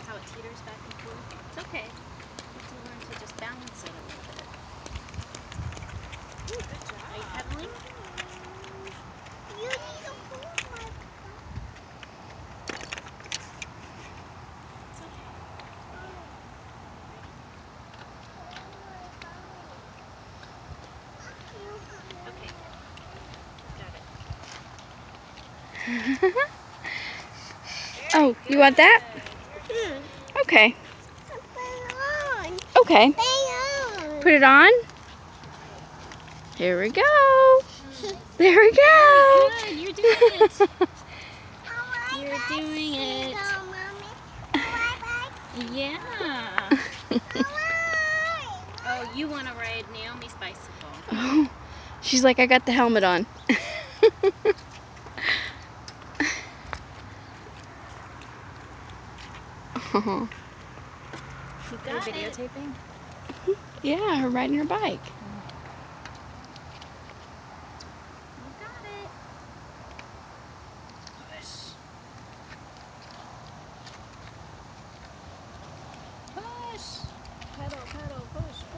how it teeters back and forth. It's okay. You have to learn to just balance it a little bit. Ooh, good job. Are you pedaling? You need to pull my butt. It's okay. Okay. Got it. Very You want that? good. Okay. Put it on. Okay. Put it on. Put it on. Here we go. There we go. Very good. You're doing it. How I You're like doing it. Go, Mommy. How I like Yeah. How I Oh, you want to ride Naomi's bicycle. Oh, she's like, I got the helmet on. Oh. You You're got it. videotaping? Yeah, her riding her bike. You got it. Push. Push. Pedal, pedal, push, push.